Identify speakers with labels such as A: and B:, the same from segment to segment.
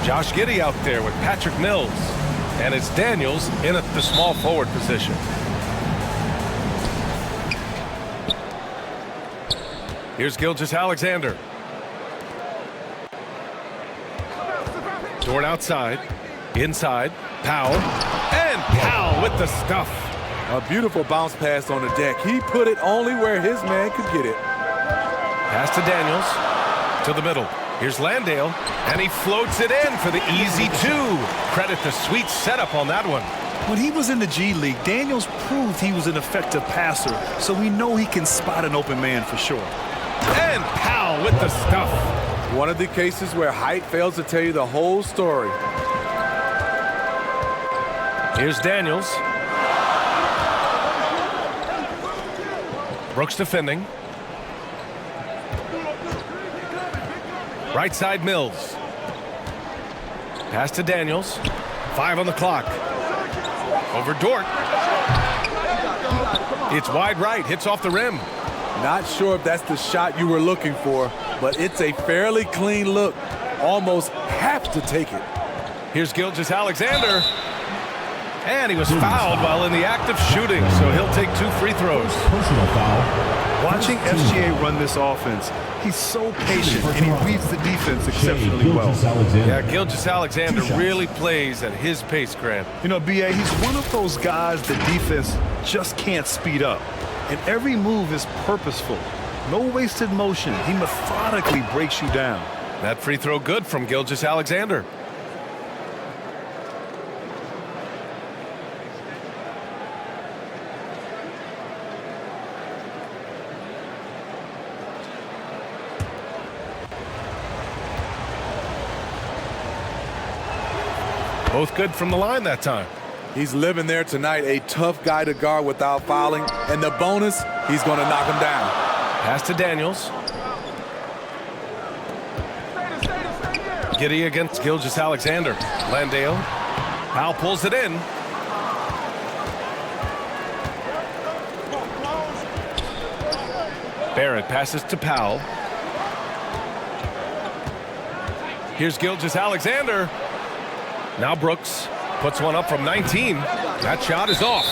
A: Josh Giddey out there with Patrick Mills. And it's Daniels in at the small forward position. Here's Gilgeous-Alexander. Dort outside. Inside. Powell. And Powell with the stuff.
B: A beautiful bounce pass on the deck. He put it only where his man could get it.
A: Pass to Daniels. To the middle. Here's Landale. And he floats it in for the easy two. Credit the sweet setup on that one.
C: When he was in the G League, Daniels proved he was an effective passer, so we know he can spot an open man for sure.
A: And Powell with the stuff.
B: One of the cases where height fails to tell you the whole story.
A: Here's Daniels. Brooks defending. Right side Mills. Pass to Daniels. 5 on the clock. Over Dort. It's wide right. Hits off the rim.
B: Not sure if that's the shot you were looking for, but it's a fairly clean look. Almost have to take it.
A: Here's Gilgeous-Alexander. And he was fouled while in the act of shooting, so he'll take 2 free throws.
D: Personal foul.
C: Watching SGA run this offense, he's so patient and he reads the defense exceptionally well.
A: Yeah, Gilgeous-Alexander really plays at his pace, Grant.
C: You know, B.A., he's one of those guys the defense just can't speed up. And every move is purposeful. No wasted motion. He methodically breaks you down.
A: That free throw good from Gilgeous-Alexander. Both good from the line that time.
B: He's living there tonight, a tough guy to guard without fouling. And the bonus, he's going to knock him down.
A: Pass to Daniels. Giddey against Gilgeous-Alexander. Landale. Powell pulls it in. Barrett passes to Powell. Here's Gilgeous-Alexander. Now Brooks puts one up from 19. That shot is off.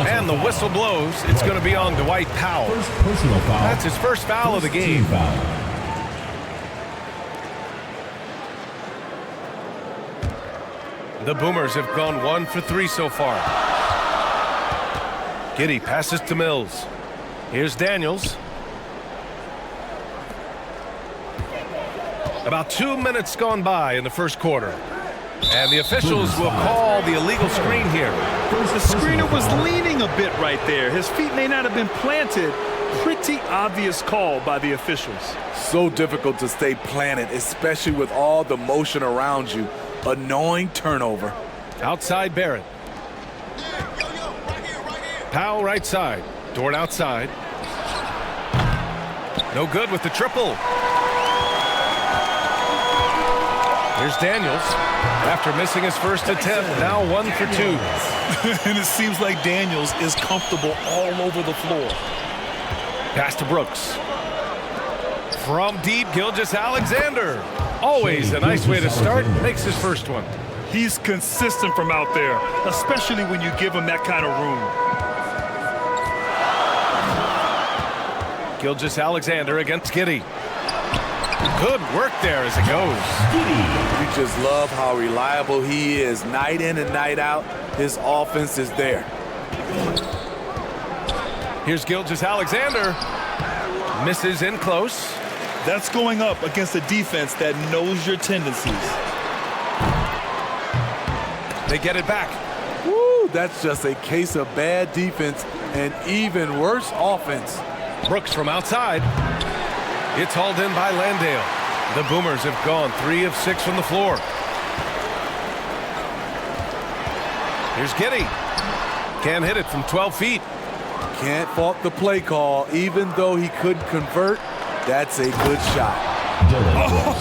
A: And the whistle blows. It's going to be on Dwight Powell.
D: Personal foul.
A: That's his first foul of the game. The Boomers have gone 1 for 3 so far. Giddey passes to Mills. Here's Daniels. About 2 minutes gone by in the first quarter. And the officials will call the illegal screen here.
C: The screener was leaning a bit right there. His feet may not have been planted. Pretty obvious call by the officials.
B: So difficult to stay planted, especially with all the motion around you. Annoying turnover.
A: Outside Barrett. Powell right side. Dort outside. No good with the triple. Here's Daniels. After missing his first attempt, now 1 for 2.
C: And it seems like Daniels is comfortable all over the floor.
A: Pass to Brooks. From deep, Gilgeous-Alexander. Always a nice way to start. Makes his first one.
C: He's consistent from out there, especially when you give him that kind of room.
A: Gilgeous-Alexander against Giddey. Good work there as it goes.
B: You just love how reliable he is. Night in and night out, his offense is there.
A: Here's Gilgeous-Alexander. Misses in close.
C: That's going up against a defense that knows your tendencies.
A: They get it back.
B: Woo, that's just a case of bad defense and even worse offense.
A: Brooks from outside. It's hauled in by Landale. The Boomers have gone 3 of 6 from the floor. Here's Giddey. Can't hit it from 12 feet.
B: Can't fault the play call. Even though he couldn't convert, that's a good shot.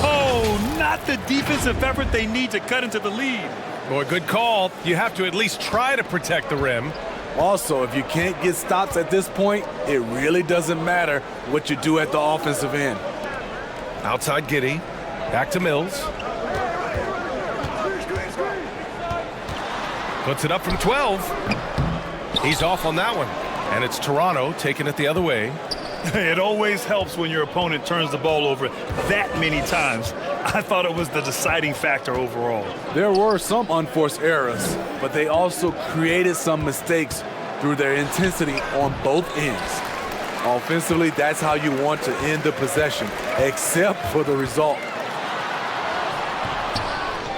C: Oh, not the defensive effort they need to cut into the lead.
A: Boy, good call. You have to at least try to protect the rim.
B: Also, if you can't get stops at this point, it really doesn't matter what you do at the offensive end.
A: Outside Giddey. Back to Mills. Puts it up from 12. He's off on that one. And it's Toronto taking it the other way.
C: It always helps when your opponent turns the ball over that many times. I thought it was the deciding factor overall.
B: There were some unforced errors, but they also created some mistakes through their intensity on both ends. Offensively, that's how you want to end the possession, except for the result.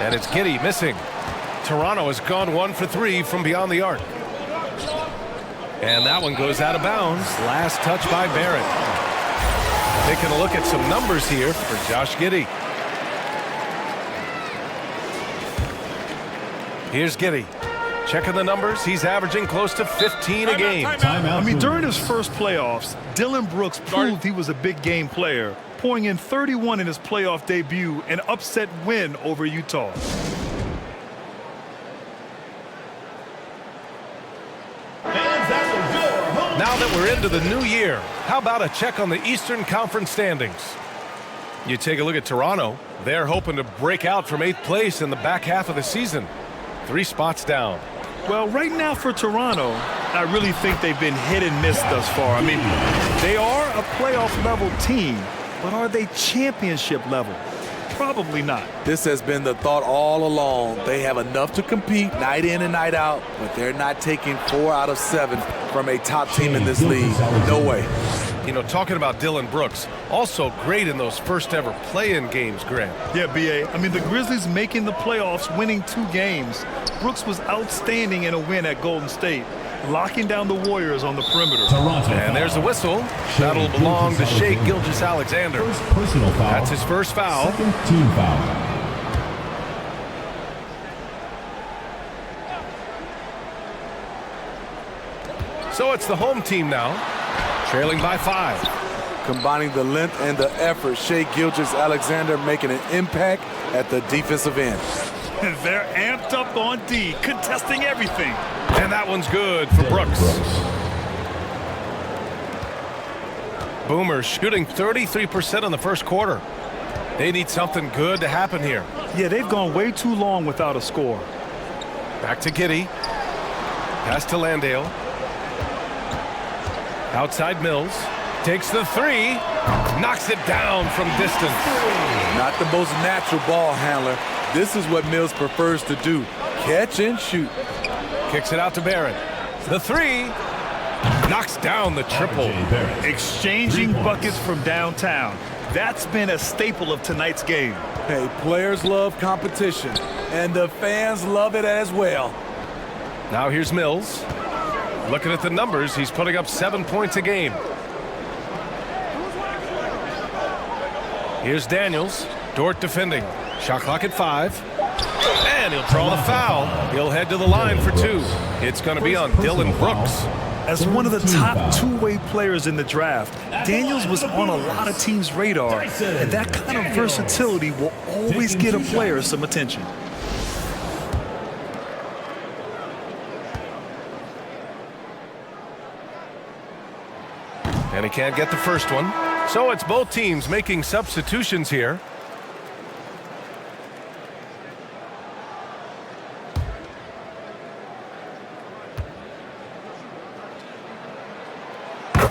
A: And it's Giddey missing. Toronto has gone 1 for 3 from beyond the arc. And that one goes out of bounds. Last touch by Barrett. Taking a look at some numbers here for Josh Giddey. Here's Giddey. Checking the numbers. He's averaging close to 15 a game.
C: I mean, during his first playoffs, Dillon Brooks proved he was a big game player, pouring in 31 in his playoff debut, an upset win over Utah.
A: Now that we're into the new year, how about a check on the Eastern Conference standings? You take a look at Toronto. They're hoping to break out from 8th place in the back half of the season. 3 spots down.
C: Well, right now for Toronto, I really think they've been hit and miss thus far. I mean, they are a playoff-level team, but are they championship level? Probably not.
B: This has been the thought all along. They have enough to compete night in and night out, but they're not taking 4 out of 7 from a top team in this league. No way.
A: You know, talking about Dillon Brooks, also great in those first ever play-in games, Grant.
C: Yeah, B.A. I mean, the Grizzlies making the playoffs, winning 2 games. Brooks was outstanding in a win at Golden State, locking down the Warriors on the perimeter.
A: And there's the whistle. That'll belong to Shai Gilgeous-Alexander.
D: Personal foul.
A: That's his first foul.
D: Second team foul.
A: So it's the home team now, trailing by 5.
B: Combining the length and the effort, Shai Gilgeous-Alexander making an impact at the defensive end.
C: They're amped up on D, contesting everything.
A: And that one's good for Brooks. Boomers shooting 33% in the first quarter. They need something good to happen here.
C: Yeah, they've gone way too long without a score.
A: Back to Giddey. Pass to Landale. Outside Mills. Takes the 3. Knocks it down from distance.
B: Not the most natural ball handler. This is what Mills prefers to do. Catch and shoot.
A: Kicks it out to Barrett. The 3. Knocks down the triple.
C: Exchanging buckets from downtown. That's been a staple of tonight's game.
B: Hey, players love competition, and the fans love it as well.
A: Now here's Mills. Looking at the numbers, he's putting up 7 points a game. Here's Daniels. Dort defending. Shot clock at 5. And he'll draw the foul. He'll head to the line for 2. It's going to be on Dillon Brooks.
C: As one of the top two-way players in the draft, Daniels was on a lot of teams' radar, and that kind of versatility will always get a player some attention.
A: And he can't get the first one. So it's both teams making substitutions here.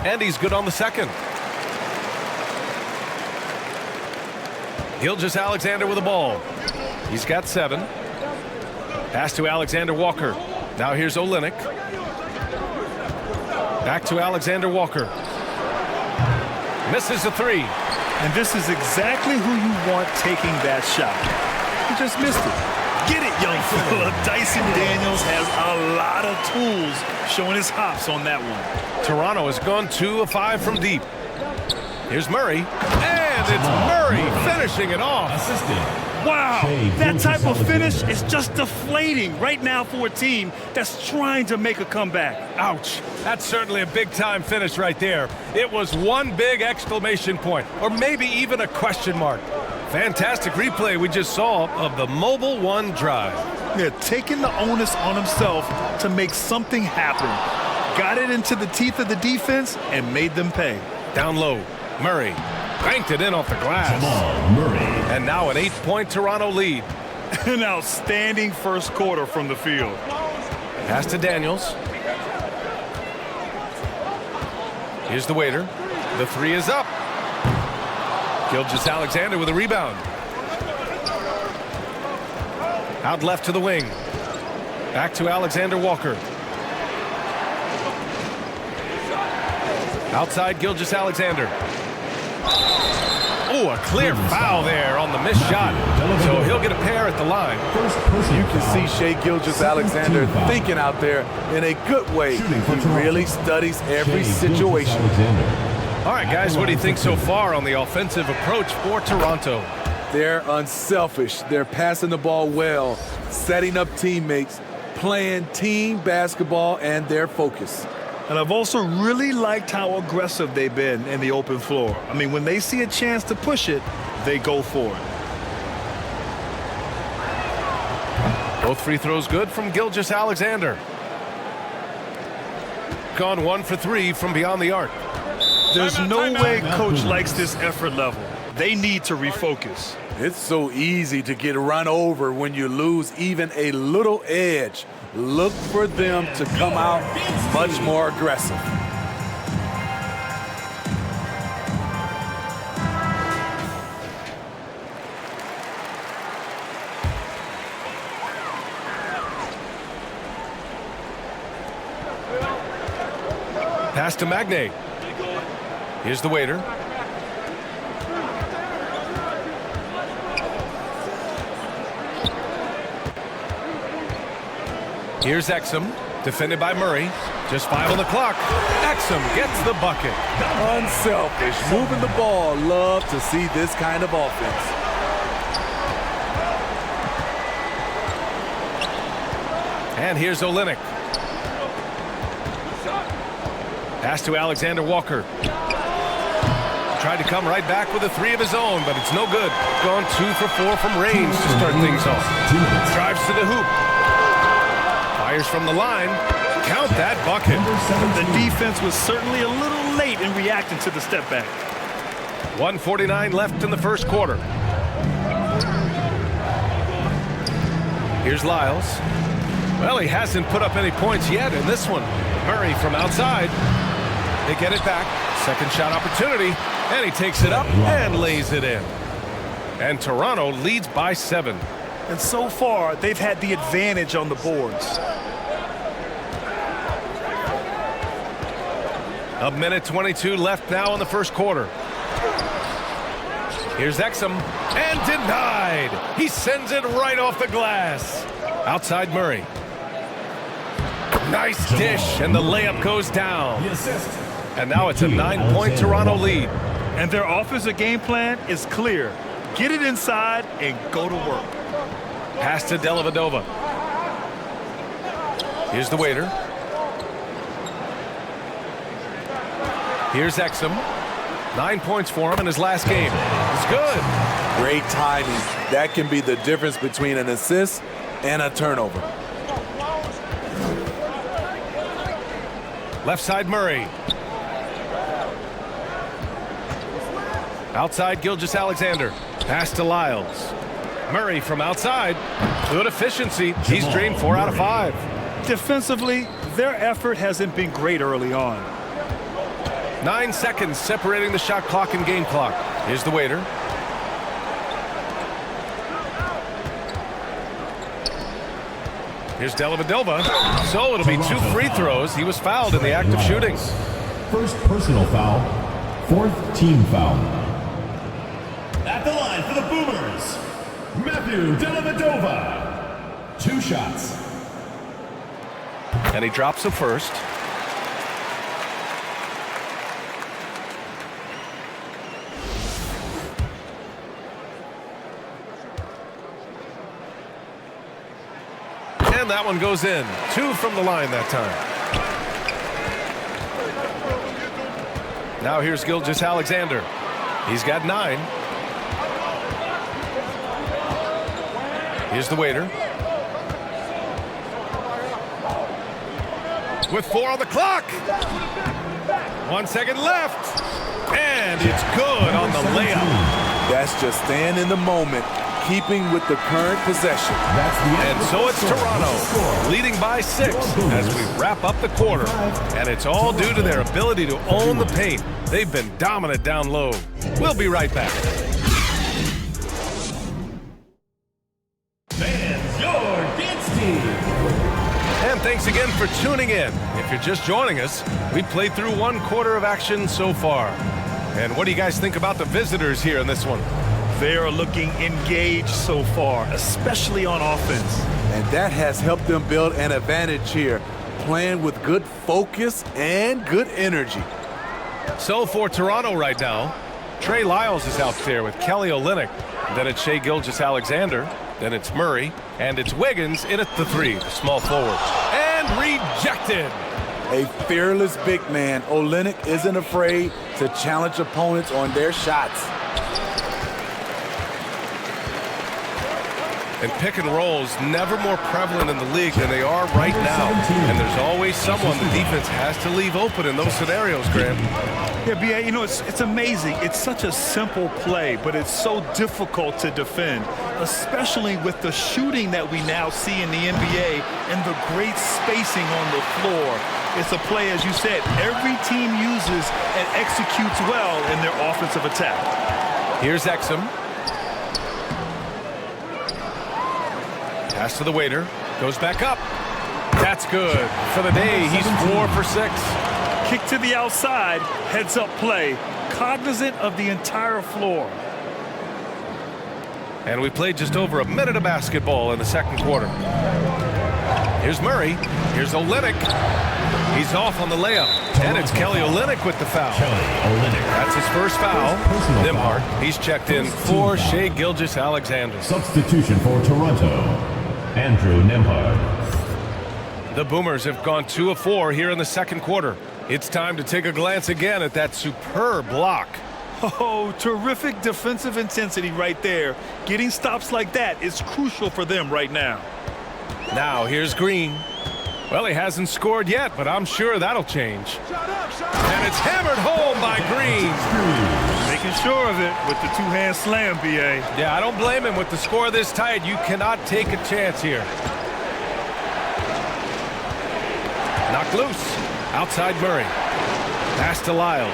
A: And he's good on the second. Gilgeous-Alexander with the ball. He's got 7. Pass to Alexander Walker. Now here's Olynyk. Back to Alexander Walker. Misses a 3.
C: And this is exactly who you want taking that shot. He just missed it. Get it, young fella. Dyson Daniels has a lot of tools, showing his hops on that one.
A: Toronto has gone 2 of 5 from deep. Here's Murray. And it's Murray finishing it off.
C: Wow, that type of finish is just deflating right now for a team that's trying to make a comeback.
A: Ouch. That's certainly a big-time finish right there. It was one big exclamation point, or maybe even a question mark. Fantastic replay we just saw of the Mobile One drive.
C: Yeah, taking the onus on himself to make something happen. Got it into the teeth of the defense and made them pay.
A: Down low, Murray banked it in off the glass.
D: Murray.
A: And now an 8-point Toronto lead.
C: An outstanding first quarter from the field.
A: Pass to Daniels. Here's the waiter. The three is up. Gilgeous-Alexander with a rebound. Out left to the wing. Back to Alexander Walker. Outside Gilgeous-Alexander. Oh, a clear foul there on the missed shot. So he'll get a pair at the line.
B: You can see Shai Gilgeous-Alexander thinking out there in a good way. He really studies every situation.
A: All right, guys, what do you think so far on the offensive approach for Toronto?
B: They're unselfish. They're passing the ball well, setting up teammates, playing team basketball, and their focus.
C: And I've also really liked how aggressive they've been in the open floor. I mean, when they see a chance to push it, they go for it.
A: Both free throws good from Gilgeous-Alexander. Gone 1 for 3 from beyond the arc.
C: There's no way coach likes this effort level. They need to refocus.
B: It's so easy to get run over when you lose even a little edge. Look for them to come out much more aggressive.
A: Pass to Magne. Here's the waiter. Here's Exum, defended by Murray. Just 5 on the clock. Exum gets the bucket.
B: Unselfish, moving the ball. Love to see this kind of offense.
A: And here's Olynyk. Pass to Alexander Walker. Tried to come right back with a three of his own, but it's no good. Gone 2 for 4 from range to start things off. Drives to the hoop. Fires from the line. Count that bucket.
C: The defense was certainly a little late in reacting to the step back.
A: 1:49 left in the first quarter. Here's Lyles. Well, he hasn't put up any points yet in this one. Murray from outside. They get it back. Second shot opportunity. And he takes it up and lays it in. And Toronto leads by 7.
C: And so far, they've had the advantage on the boards.
A: A minute 22 left now in the first quarter. Here's Exum. And denied. He sends it right off the glass. Outside Murray. Nice dish, and the layup goes down. And now it's a 9-point Toronto lead.
C: And their offensive game plan is clear. Get it inside and go to work.
A: Pass to Dellavedova. Here's the waiter. Here's Exum. 9 points for him in his last game. It's good.
B: Great timing. That can be the difference between an assist and a turnover.
A: Left side Murray. Outside Gilgeous-Alexander. Pass to Lyles. Murray from outside. Good efficiency. He's drained 4 out of 5.
C: Defensively, their effort hasn't been great early on.
A: 9 seconds separating the shot clock and game clock. Here's the waiter. Here's Dellavedova. So it'll be 2 free throws. He was fouled in the act of shooting.
D: First personal foul, 4th team foul. At the line for the Boomers, Matthew Dellavedova. 2 shots.
A: And he drops the first. And that one goes in. 2 from the line that time. Now here's Gilgeous-Alexander. He's got 9. Here's the waiter. With 4 on the clock. 1 second left. And it's good on the layup.
B: That's just staying in the moment, keeping with the current possession.
D: That's the end.
A: And so it's Toronto, leading by 6 as we wrap up the quarter. And it's all due to their ability to own the paint. They've been dominant down low. We'll be right back.
D: Fans, your dance team.
A: And thanks again for tuning in. If you're just joining us, we played through 1 quarter of action so far. And what do you guys think about the visitors here in this one?
C: They are looking engaged so far, especially on offense.
B: And that has helped them build an advantage here, playing with good focus and good energy.
A: So for Toronto right now, Trey Lyles is out there with Kelly Olynyk. Then it's Shai Gilgeous-Alexander. Then it's Murray. And it's Wiggins in at the 3, the small forward. And rejected.
B: A fearless big man, Olynyk isn't afraid to challenge opponents on their shots.
A: And pick and rolls never more prevalent in the league than they are right now. And there's always someone the defense has to leave open in those scenarios, Graham.
C: Yeah, B.A., you know, it's amazing. It's such a simple play, but it's so difficult to defend, especially with the shooting that we now see in the NBA and the great spacing on the floor. It's a play, as you said, every team uses and executes well in their offensive attack.
A: Here's Exum. Pass to the waiter. Goes back up. That's good. For the day, he's 4 for 6.
C: Kick to the outside, heads-up play, cognizant of the entire floor.
A: And we played just over a minute of basketball in the second quarter. Here's Murray. Here's Olynyk. He's off on the layup. And it's Kelly Olynyk with the foul. That's his first foul. Nembhard, he's checked in for Shai Gilgeous-Alexander.
D: Substitution for Toronto, Andrew Nembhard.
A: The Boomers have gone 2 of 4 here in the second quarter. It's time to take a glance again at that superb block.
C: Oh, terrific defensive intensity right there. Getting stops like that is crucial for them right now.
A: Now here's Green. Well, he hasn't scored yet, but I'm sure that'll change. And it's hammered home by Green.
C: Making sure of it with the two-hand slam, B.A.
A: Yeah, I don't blame him. With the score this tight, you cannot take a chance here. Knocked loose. Outside Murray. Pass to Lyles.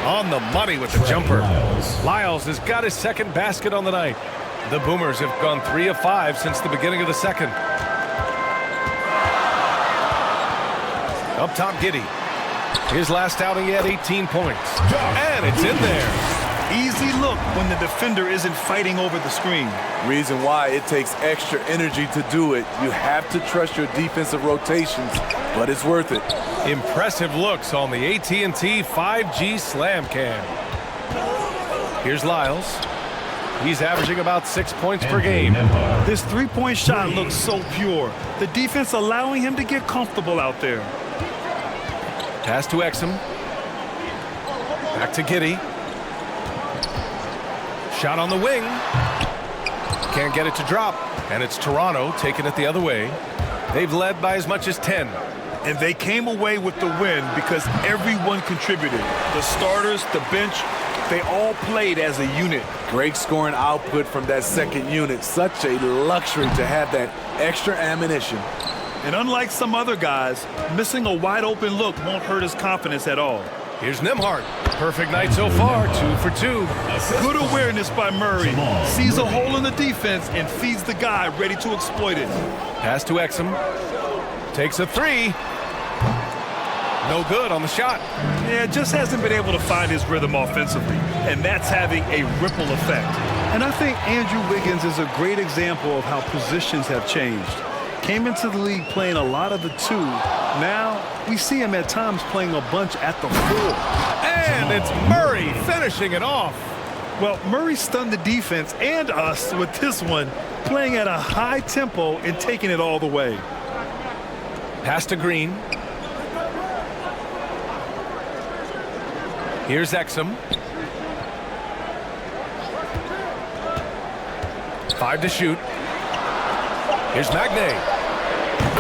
A: On the money with the jumper. Lyles has got his second basket on the night. The Boomers have gone 3 of 5 since the beginning of the second. Up top, Giddey. His last outing, he had 18 points. And it's in there.
C: Easy look when the defender isn't fighting over the screen.
B: Reason why it takes extra energy to do it. You have to trust your defensive rotations, but it's worth it.
A: Impressive looks on the AT&T 5G Slam Cam. Here's Lyles. He's averaging about 6 points per game.
C: This three-point shot looks so pure. The defense allowing him to get comfortable out there.
A: Pass to Exum. Back to Giddey. Shot on the wing. Can't get it to drop. And it's Toronto taking it the other way. They've led by as much as 10.
C: And they came away with the win because everyone contributed. The starters, the bench, they all played as a unit.
B: Great scoring output from that second unit. Such a luxury to have that extra ammunition.
C: And unlike some other guys, missing a wide-open look won't hurt his confidence at all.
A: Here's Nembhard. Perfect night so far, 2 for 2.
C: Good awareness by Murray. Sees a hole in the defense and feeds the guy ready to exploit it.
A: Pass to Exum. Takes a 3. No good on the shot.
C: Yeah, just hasn't been able to find his rhythm offensively, and that's having a ripple effect. And I think Andrew Wiggins is a great example of how positions have changed. Came into the league playing a lot of the 2. Now we see him at times playing a bunch at the 4.
A: And it's Murray finishing it off.
C: Well, Murray stunned the defense and us with this one, playing at a high tempo and taking it all the way.
A: Pass to Green. Here's Exum. 5 to shoot. Here's Magne.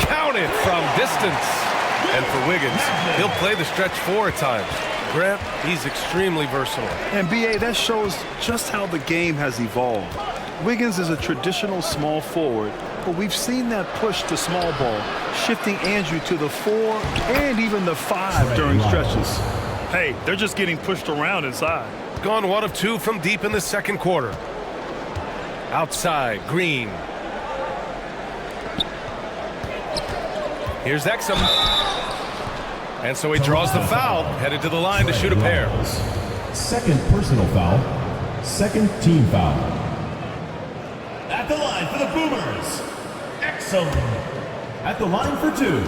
A: Counted from distance. And for Wiggins, he'll play the stretch 4 at times. Grant, he's extremely versatile.
C: And B.A., that shows just how the game has evolved. Wiggins is a traditional small forward, but we've seen that push to small ball, shifting Andrew to the 4 and even the 5 during stretches. Hey, they're just getting pushed around inside.
A: Gone 1 of 2 from deep in the second quarter. Outside, Green. Here's Exum. And so he draws the foul, headed to the line to shoot a pair.
D: Second personal foul. Second team foul. At the line for the Boomers, Exum. At the line for 2.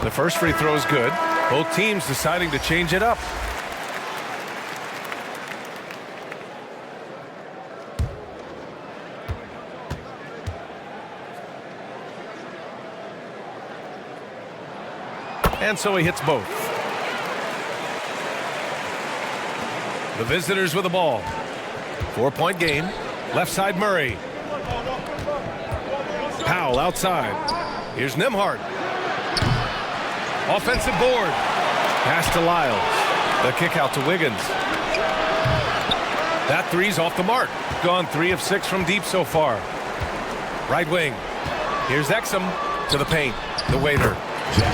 A: The first free throw is good. Both teams deciding to change it up. And so he hits both. The visitors with the ball. 4-point game. Left side Murray. Powell outside. Here's Nembhard. Offensive board. Pass to Lyles. The kick out to Wiggins. That three's off the mark. Gone 3 of 6 from deep so far. Right wing. Here's Exum to the paint. The waiter.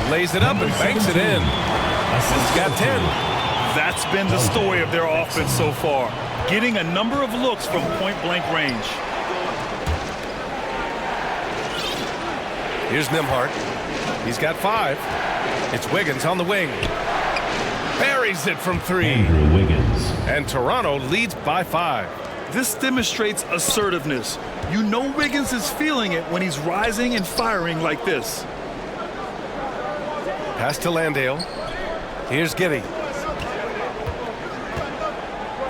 A: Lays it up and banks it in. He's got 10.
C: That's been the story of their offense so far, getting a number of looks from point-blank range.
A: Here's Nembhard. He's got 5. It's Wiggins on the wing. Buries it from 3.
D: Andrew Wiggins.
A: And Toronto leads by 5.
C: This demonstrates assertiveness. You know Wiggins is feeling it when he's rising and firing like this.
A: Pass to Landale. Here's Giddey.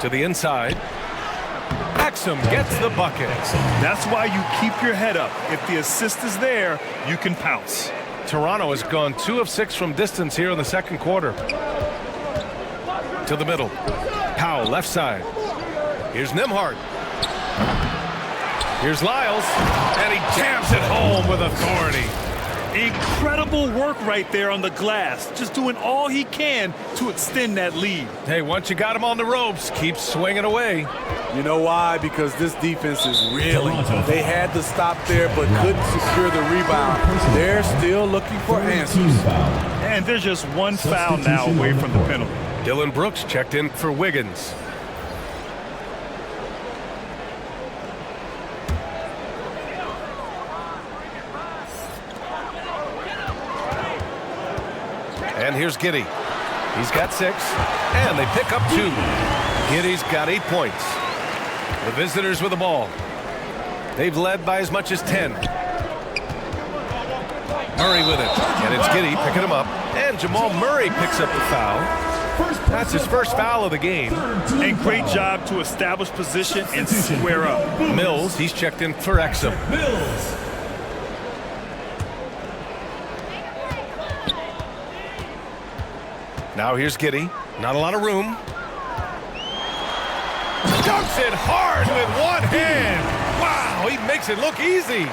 A: To the inside. Exum gets the bucket.
C: That's why you keep your head up. If the assist is there, you can pounce.
A: Toronto has gone 2 of 6 from distance here in the second quarter. To the middle. Powell left side. Here's Nembhard. Here's Lyles. And he jams it home with authority.
C: Incredible work right there on the glass. Just doing all he can to extend that lead.
A: Hey, once you got him on the ropes, keep swinging away.
B: You know why? Because this defense is reeling. They had to stop there but couldn't secure the rebound. They're still looking for answers.
C: And there's just one foul now away from the penalty.
A: Dylan Brooks checked in for Wiggins. And here's Giddey. He's got 6, and they pick up 2. Giddey's got 8 points. The visitors with the ball. They've led by as much as 10. Murray with it, and it's Giddey picking him up. And Jamal Murray picks up the foul. That's his first foul of the game.
C: And great job to establish position and square up.
A: Mills, he's checked in for Exum.
D: Mills.
A: Now here's Giddey. Not a lot of room. Dunks it hard with one hand. Wow, he makes it look easy.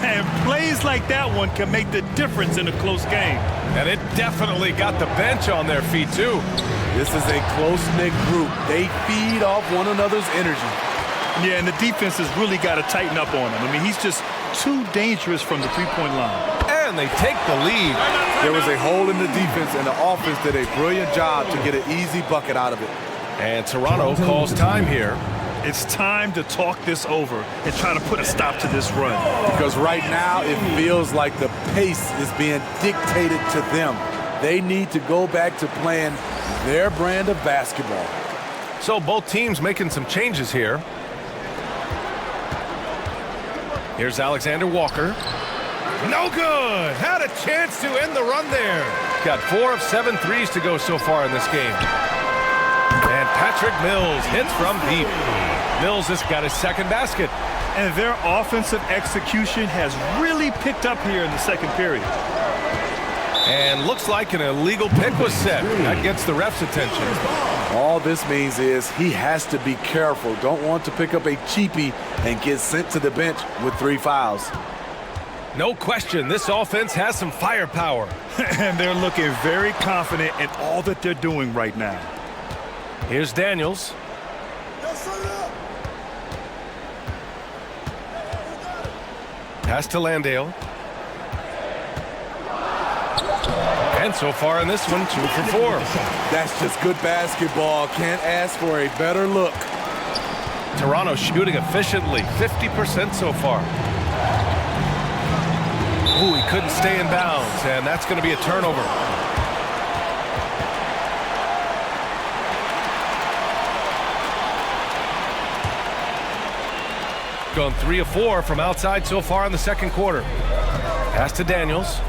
C: And plays like that one can make the difference in a close game.
A: And it definitely got the bench on their feet, too.
B: This is a close-knit group. They feed off one another's energy.
C: Yeah, and the defense has really got to tighten up on him. I mean, he's just too dangerous from the three-point line.
A: And they take the lead.
B: There was a hole in the defense, and the offense did a brilliant job to get an easy bucket out of it.
A: And Toronto calls time here.
C: It's time to talk this over and try to put a stop to this run.
B: Because right now it feels like the pace is being dictated to them. They need to go back to playing their brand of basketball.
A: So both teams making some changes here. Here's Alexander Walker. No good. Had a chance to end the run there. Got 4 of 7 threes to go so far in this game. And Patrick Mills hits from deep. Mills has got his second basket.
C: And their offensive execution has really picked up here in the second period.
A: And looks like an illegal pick was set. That gets the ref's attention.
B: All this means is he has to be careful. Don't want to pick up a cheapie and get sent to the bench with 3 fouls.
A: No question, this offense has some firepower.
C: And they're looking very confident in all that they're doing right now.
A: Here's Daniels. Pass to Landale. And so far in this one, 2 for 4.
B: That's just good basketball. Can't ask for a better look.
A: Toronto shooting efficiently, 50% so far. Ooh, he couldn't stay in bounds, and that's going to be a turnover. Gone 3 of 4 from outside so far in the second quarter. Pass to Daniels.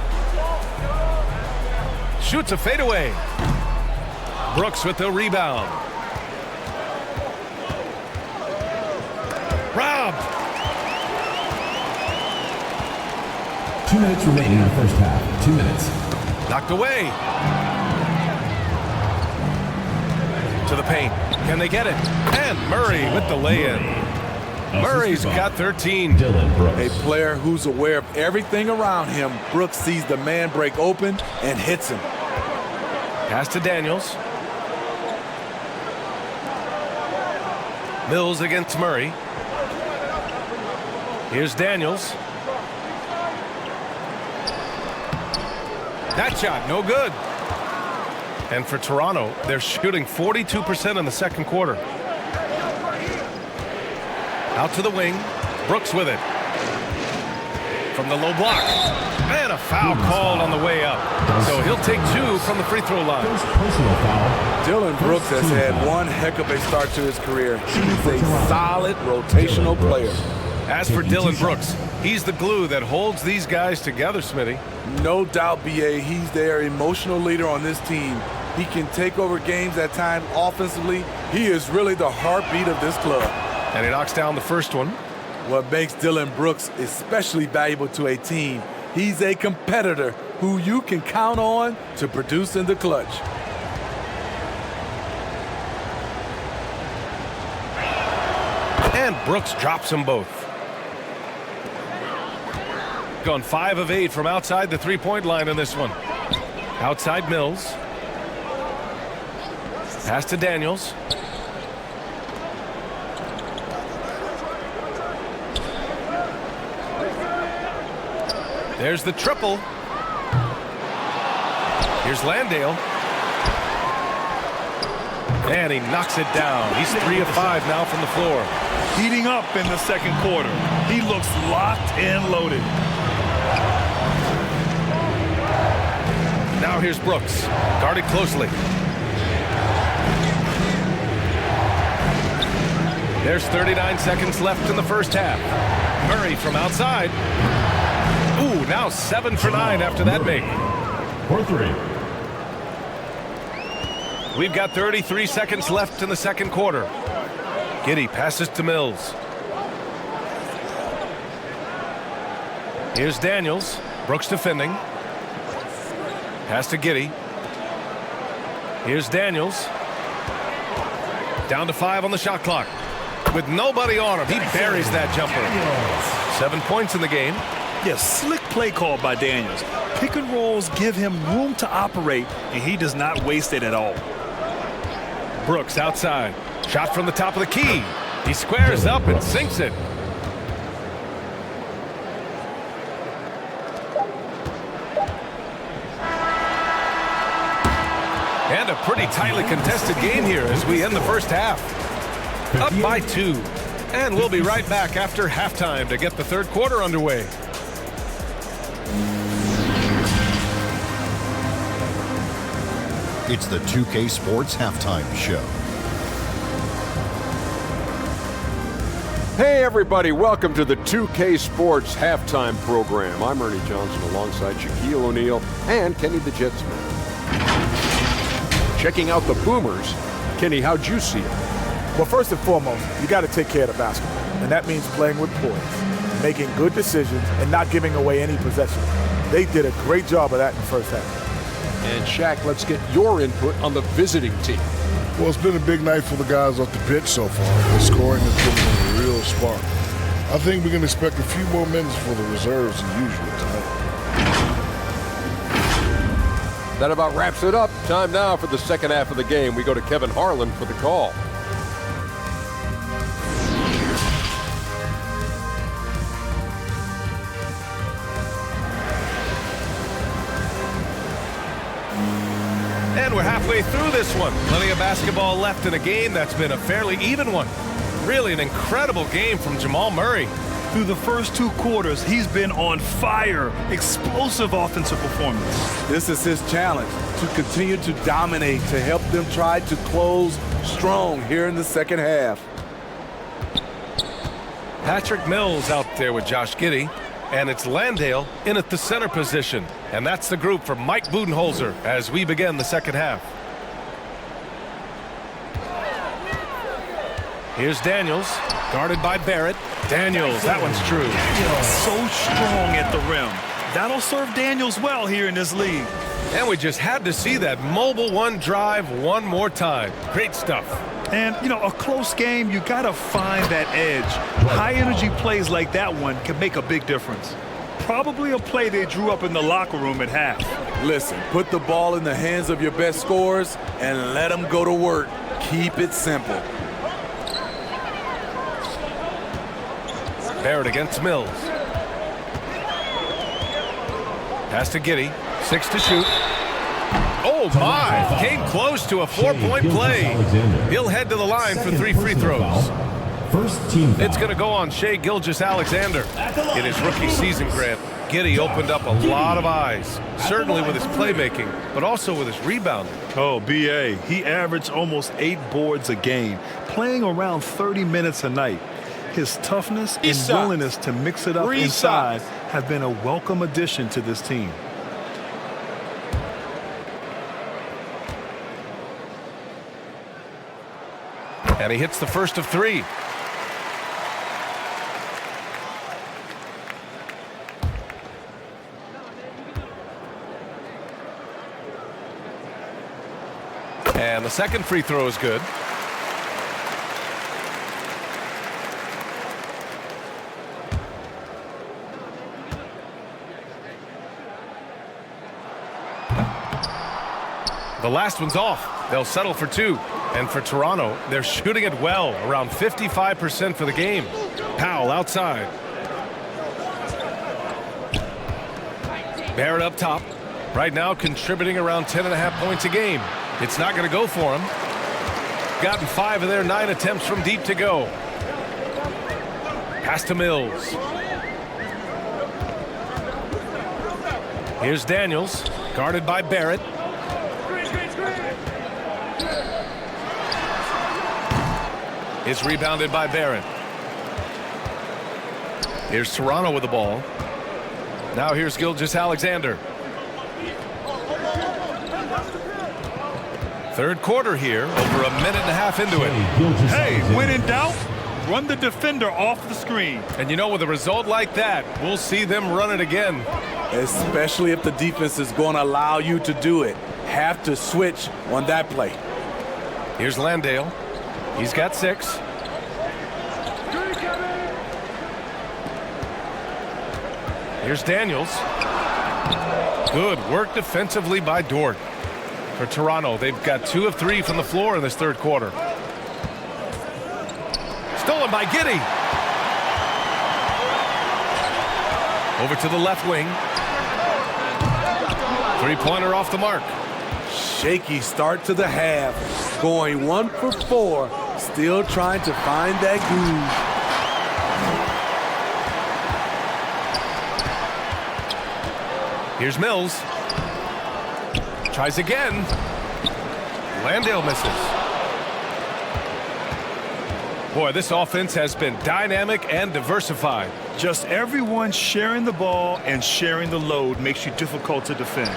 A: Shoots a fadeaway. Brooks with the rebound. Robbed.
D: 2 minutes remaining in the first half. 2 minutes.
A: Knocked away. To the paint. Can they get it? And Murray with the lay-in. Murray's got 13.
D: Dylan Brooks.
B: A player who's aware of everything around him. Brooks sees the man break open and hits him.
A: Pass to Daniels. Mills against Murray. Here's Daniels. That shot, no good. And for Toronto, they're shooting 42% in the second quarter. Out to the wing. Brooks with it. From the low block. And a foul called on the way up. So he'll take 2 from the free throw line.
D: Personal foul.
B: Dylan Brooks has had one heck of a start to his career. He's a solid rotational player.
A: As for Dylan Brooks, he's the glue that holds these guys together, Smitty.
B: No doubt, BA, he's their emotional leader on this team. He can take over games at times offensively. He is really the heartbeat of this club.
A: And he knocks down the first one.
B: What makes Dylan Brooks especially valuable to a team, he's a competitor who you can count on to produce in the clutch.
A: And Brooks drops them both. Gone 5 of 8 from outside the three-point line in this one. Outside Mills. Pass to Daniels. There's the triple. Here's Landale. And he knocks it down. He's 3 of 5 now from the floor.
C: Heating up in the second quarter. He looks locked and loaded.
A: Now here's Brooks. Guarded closely. There's 39 seconds left in the first half. Murray from outside. Ooh, now 7 for 9 after that make.
D: For 3.
A: We've got 33 seconds left in the second quarter. Giddey passes to Mills. Here's Daniels. Brooks defending. Pass to Giddey. Here's Daniels. Down to 5 on the shot clock. With nobody on him, he buries that jumper. 7 points in the game.
C: Yes, slick play call by Daniels. Pick and rolls give him room to operate, and he does not waste it at all.
A: Brooks outside. Shot from the top of the key. He squares up and sinks it. And a pretty tightly contested game here as we end the first half. Up by 2. And we'll be right back after halftime to get the third quarter underway.
E: It's the 2K Sports Halftime Show.
F: Hey everybody, welcome to the 2K Sports Halftime Program. I'm Ernie Johnson alongside Shaquille O'Neal and Kenny the Jet Smith. Checking out the Boomers. Kenny, how'd you see it?
G: Well, first and foremost, you got to take care of the basketball, and that means playing with poise, making good decisions, and not giving away any possession. They did a great job of that in the first half.
F: And Shaq, let's get your input on the visiting team.
H: Well, it's been a big night for the guys off the pitch so far. The scoring has given them a real spark. I think we can expect a few more minutes for the reserves than usual tonight.
F: That about wraps it up. Time now for the second half of the game. We go to Kevin Harlan for the call.
A: And we're halfway through this one. Plenty of basketball left in a game that's been a fairly even one. Really an incredible game from Jamal Murray.
C: Through the first 2 quarters, he's been on fire. Explosive offensive performance.
B: This is his challenge, to continue to dominate, to help them try to close strong here in the second half.
A: Patrick Mills out there with Josh Giddey. And it's Landale in at the center position. And that's the group for Mike Budenholzer as we begin the second half. Here's Daniels, guarded by Barrett. Daniels, that one's true.
C: So strong at the rim. That'll serve Daniels well here in this league.
A: And we just had to see that mobile one drive one more time. Great stuff.
C: And, you know, a close game, you got to find that edge. High-energy plays like that one can make a big difference. Probably a play they drew up in the locker room at half.
B: Listen, put the ball in the hands of your best scorers and let them go to work. Keep it simple.
A: Barrett against Mills. Pass to Giddey. 6 to shoot. Oh, my. Came close to a 4-point play. He'll head to the line for 3 free throws.
D: First team foul.
A: It's going to go on Shai Gilgeous-Alexander. In his rookie season, Grant, Giddey opened up a lot of eyes, certainly with his playmaking, but also with his rebounding.
C: Oh, B.A., he averaged almost 8 boards a game, playing around 30 minutes a night. His toughness and willingness to mix it up inside have been a welcome addition to this team.
A: And he hits the first of 3. And the second free throw is good. The last one's off. They'll settle for 2. And for Toronto, they're shooting it well, around 55% for the game. Powell outside. Barrett up top. Right now contributing around 10.5 points a game. It's not going to go for him. Gotten 5 of their 9 attempts from deep to go. Pass to Mills. Here's Daniels, guarded by Barrett. It's rebounded by Barrett. Here's Toronto with the ball. Now here's Gilgeous-Alexander. Third quarter here, over a minute and a half into it.
C: Hey, when in doubt, run the defender off the screen.
A: And you know, with a result like that, we'll see them run it again.
B: Especially if the defense is going to allow you to do it. Have to switch on that play.
A: Here's Landale. He's got 6. Here's Daniels. Good work defensively by Dort. For Toronto, they've got 2 of 3 from the floor in this third quarter. Stolen by Giddey. Over to the left wing. 3-pointer off the mark.
B: Shaky start to the half. Going 1 for 4. Still trying to find that groove.
A: Here's Mills. Tries again. Landale misses. Boy, this offense has been dynamic and diversified.
C: Just everyone sharing the ball and sharing the load makes you difficult to defend.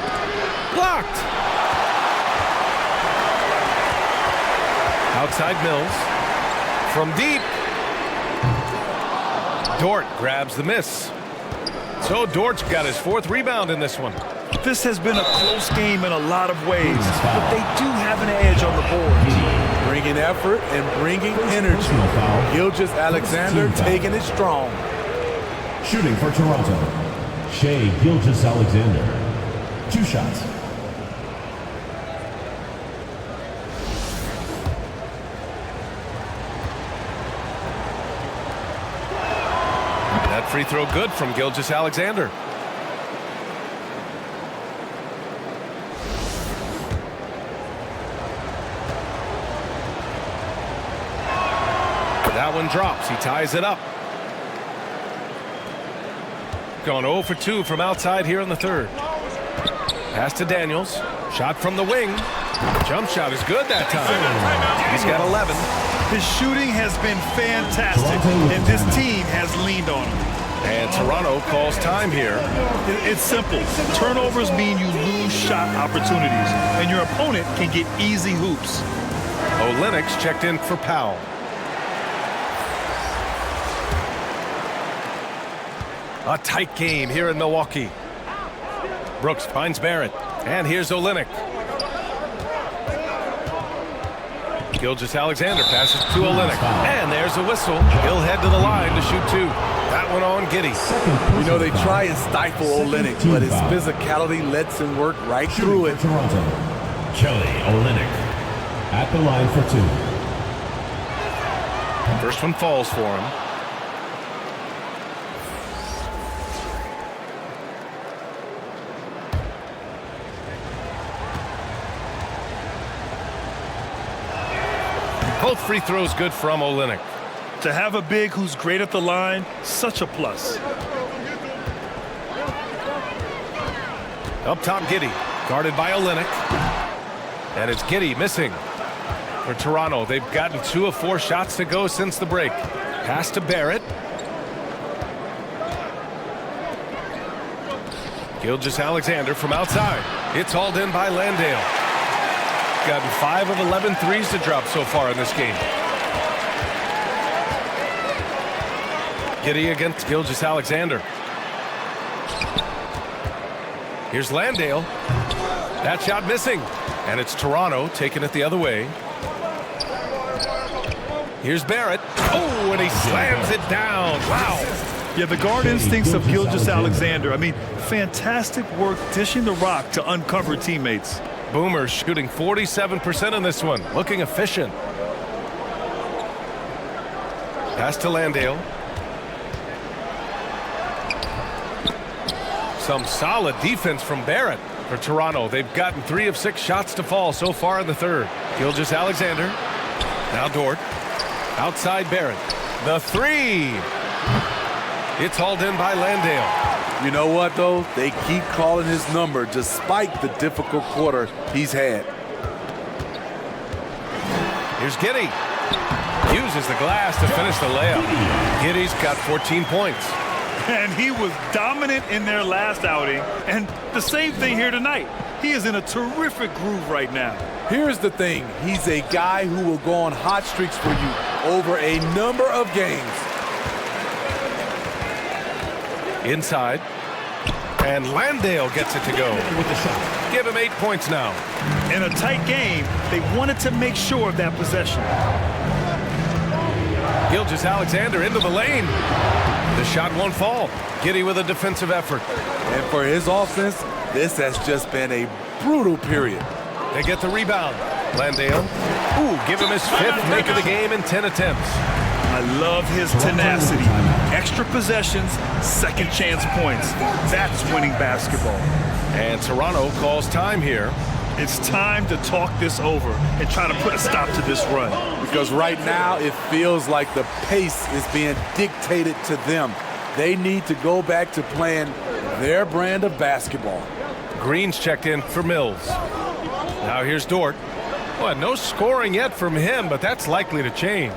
A: Blocked. Outside Mills. From deep. Dort grabs the miss. So Dort's got his 4th rebound in this one.
C: This has been a close game in a lot of ways, but they do have an edge on the board.
B: Bringing bringing effort and bringing energy. Gilgeous Alexander taking it strong.
D: Shooting for Toronto, Shai Gilgeous-Alexander. 2 shots.
A: That free throw good from Gilgeous-Alexander. That one drops. He ties it up. Going 0 for 2 from outside here in the third. Pass to Daniels. Shot from the wing. Jump shot is good that time. He's got 11.
C: His shooting has been fantastic, and this team has leaned on him.
A: And Toronto calls time here.
C: It's simple. Turnovers mean you lose shot opportunities, and your opponent can get easy hoops.
A: Olynyk's checked in for Powell. A tight game here in Milwaukee. Brooks finds Barrett. And here's Olynyk. Gilgeous-Alexander passes to Olynyk. And there's a whistle. He'll head to the line to shoot 2. That one on Giddey.
B: You know, they try and stifle Olynyk, but his physicality lets him work right through it.
D: Toronto, Kelly Olynyk at the line for 2.
A: First one falls for him. Both free throws good from Olynyk.
C: To have a big who's great at the line, such a plus.
A: Up top, Giddey, guarded by Olynyk. And it's Giddey missing. For Toronto, they've gotten 2 of 4 shots to go since the break. Pass to Barrett. Gilgeous-Alexander from outside. It's hauled in by Landale. Gotten 5 of 11 threes to drop so far in this game. Giddey against Gilgeous-Alexander. Here's Landale. That shot missing. And it's Toronto taking it the other way. Here's Barrett. Oh, and he slams it down. Wow.
C: Yeah, the guard instincts of Gilgeous-Alexander. I mean, fantastic work dishing the rock to uncover teammates.
A: Boomer shooting 47% in this one. Looking efficient. Pass to Landale. Some solid defense from Barrett. For Toronto, they've gotten 3 of 6 shots to fall so far in the third. Gilgeous-Alexander. Now Dort. Outside Barrett. The 3. It's hauled in by Landale.
B: You know what, though? They keep calling his number despite the difficult quarter he's had.
A: Here's Giddey. Uses the glass to finish the layup. Giddey's got 14 points.
C: And he was dominant in their last outing. And the same thing here tonight. He is in a terrific groove right now.
B: Here's the thing. He's a guy who will go on hot streaks for you over a number of games.
A: Inside. And Landale gets it to go. Give him 8 points now.
C: In a tight game, they wanted to make sure of that possession.
A: Gilgeous-Alexander into the lane. The shot won't fall. Giddey with a defensive effort.
B: And for his offense, this has just been a brutal period.
A: They get the rebound. Landale. Ooh, give him his 5th make of the game in 10 attempts.
C: I love his tenacity. Extra possessions, second chance points. That's winning basketball.
A: And Toronto calls time here.
C: It's time to talk this over and try to put a stop to this run.
B: Because right now it feels like the pace is being dictated to them. They need to go back to playing their brand of basketball.
A: Green's checked in for Mills. Now here's Dort. Well, no scoring yet from him, but that's likely to change.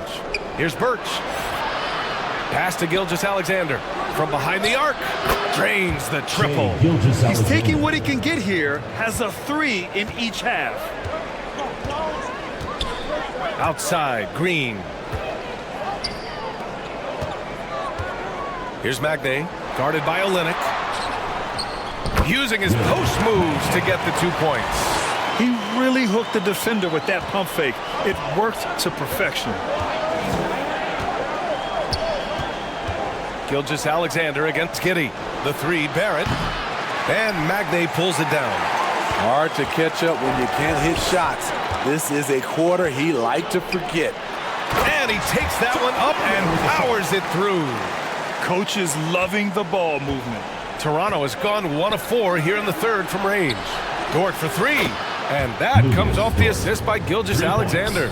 A: Here's Birch. Pass to Gilgeous-Alexander. From behind the arc. Drains the triple.
C: He's taking what he can get here. Has a 3 in each half.
A: Outside, Green. Here's Magne. Guarded by Olynyk. Using his post moves to get the 2 points.
C: He really hooked the defender with that pump fake. It worked to perfection.
A: Gilgeous-Alexander against Giddey. The three, Barrett. And Magne pulls it down.
B: Hard to catch up when you can't hit shots. This is a quarter he liked to forget.
A: And he takes that one up and powers it through.
C: Coach is loving the ball movement.
A: Toronto has gone 1 of 4 here in the third from range. Dort for three. And that comes off the assist by Gilgeous-Alexander.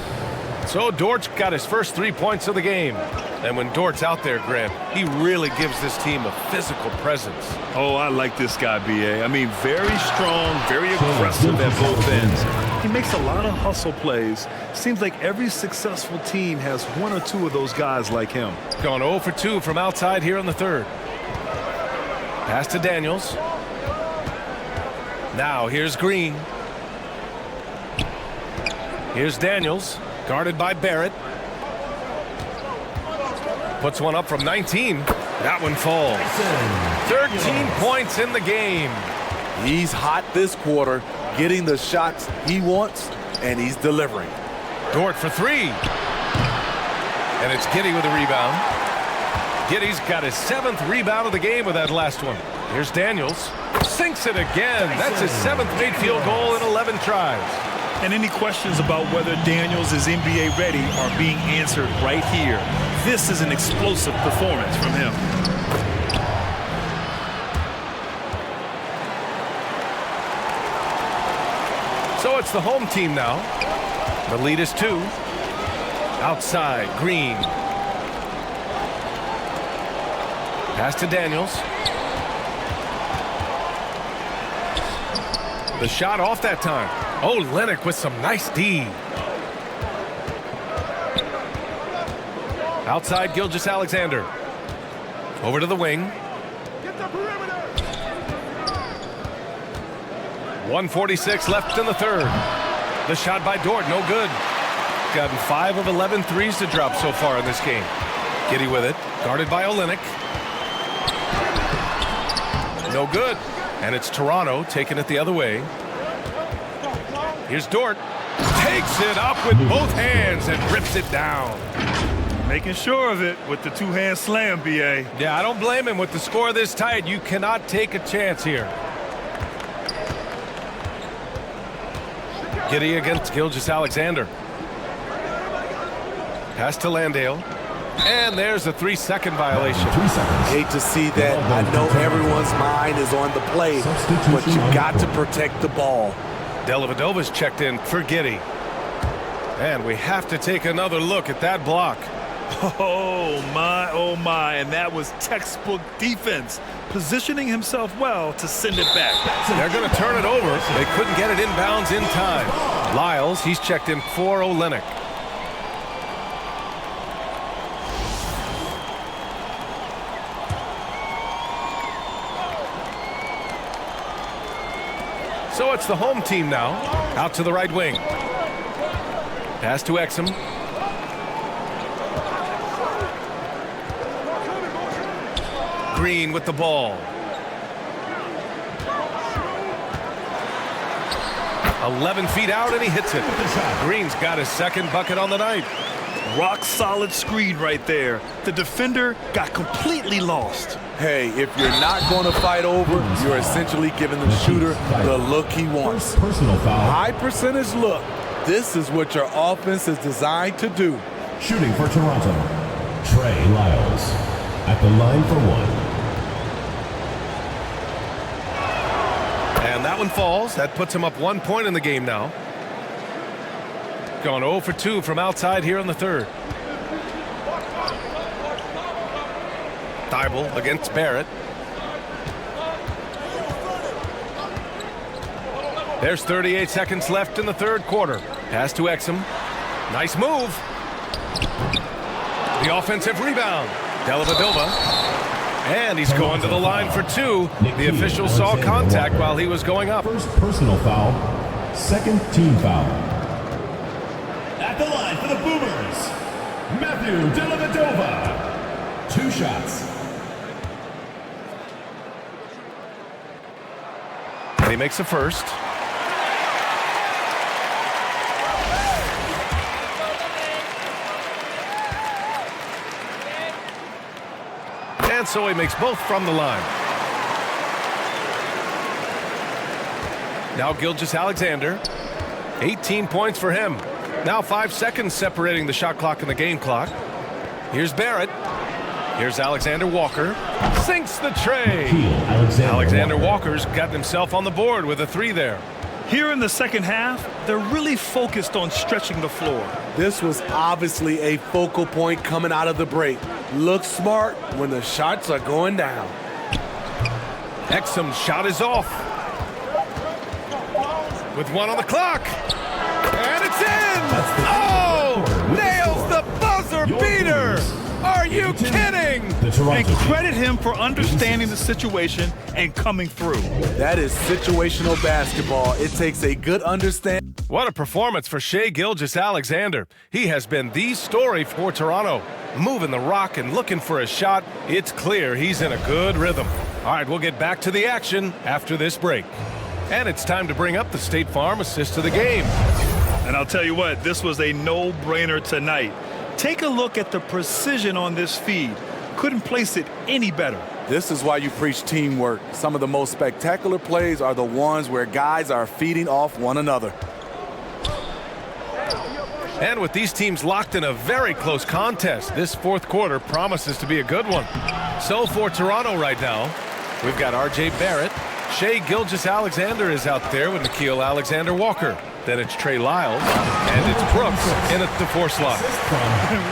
A: So Dort's got his first 3 points of the game. And when Dort's out there, Grant, he really gives this team a physical presence.
C: Oh, I like this guy, B.A. I mean, very strong, very aggressive at both ends. He makes a lot of hustle plays. Seems like every successful team has 1 or 2 of those guys like him.
A: Gone 0 for 2 from outside here in the third. Pass to Daniels. Now here's Green. Here's Daniels, guarded by Barrett. Puts one up from 19. That one falls. 13 points in the game.
B: He's hot this quarter, getting the shots he wants, and he's delivering.
A: Dort for three. And it's Giddey with a rebound. Giddey's got his 7th rebound of the game with that last one. Here's Daniels. Sinks it again. That's his 7th made field goal in 11 tries.
C: And any questions about whether Daniels is NBA ready are being answered right here. This is an explosive performance from him.
A: So it's the home team now. The lead is 2. Outside, Green. Pass to Daniels. The shot off that time. Oh, Lennox with some nice D. Outside, Gilgeous-Alexander. Over to the wing. 1:46 left in the third. The shot by Dort, no good. Gotten 5 of 11 threes to drop so far in this game. Giddey with it, guarded by Olynyk. No good. And it's Toronto taking it the other way. Here's Dort. Takes it up with both hands and rips it down.
C: Making sure of it with the 2-hand slam, B.A.
A: Yeah, I don't blame him. With the score this tight, you cannot take a chance here. Giddey against Gilgeous-Alexander. Pass to Landale. And there's a 3-second violation.
B: Hate to see that. I know everyone's mind is on the play, but you got to protect the ball.
A: Dellavedova's checked in for Giddey. And we have to take another look at that block.
C: Oh, my. And that was textbook defense. Positioning himself well to send it back.
A: They're going to turn it over. They couldn't get it inbounds in time. Lyles, he's checked in for Olynyk. So it's the home team now. Out to the right wing. Pass to Exum. Green with the ball. 11 feet out and he hits it. Green's got his 2nd bucket on the night.
C: Rock solid screen right there. The defender got completely lost.
B: Hey, if you're not going to fight over, you're essentially giving the shooter the look he wants.
D: Personal foul.
B: High percentage look. This is what your offense is designed to do.
D: Shooting for Toronto, Trey Lyles. At the line for 1.
A: And that one falls. That puts him up 1 point in the game now. Gone 0 for 2 from outside here in the third. Thibault against Barrett. There's 38 seconds left in the third quarter. Pass to Exum. Nice move. The offensive rebound. Dellavedova. And he's going to the line for 2. The official saw contact while he was going up.
D: First personal foul, 2nd team foul. At the line for the Boomers, Matthew Dellavedova. 2 shots.
A: And he makes the first. And so he makes both from the line. Now Gilgeous-Alexander. 18 points for him. Now 5 seconds separating the shot clock and the game clock. Here's Barrett. Here's Alexander Walker. Sinks the tray. Alexander Walker's gotten himself on the board with a 3 there.
C: Here in the second half, they're really focused on stretching the floor.
B: This was obviously a focal point coming out of the break. Look smart when the shots are going down.
A: Exum's shot is off. With 1 on the clock. And it's in! Oh! Nails the buzzer beater! Are you kidding?
C: And credit him for understanding the situation and coming through.
B: That is situational basketball. It takes a good understanding.
A: What a performance for Shai Gilgeous-Alexander. He has been the story for Toronto. Moving the rock and looking for a shot. It's clear he's in a good rhythm. All right, we'll get back to the action after this break. And it's time to bring up the State Farm assist of the game.
C: And I'll tell you what, this was a no-brainer tonight. Take a look at the precision on this feed. Couldn't place it any better.
B: This is why you preach teamwork. Some of the most spectacular plays are the ones where guys are feeding off one another.
A: And with these teams locked in a very close contest, this fourth quarter promises to be a good one. So for Toronto right now, we've got R.J. Barrett. Shai Gilgeous-Alexander is out there with Nickeil Alexander-Walker. Then it's Trey Lyles, and it's Brooks in at the 4 slot.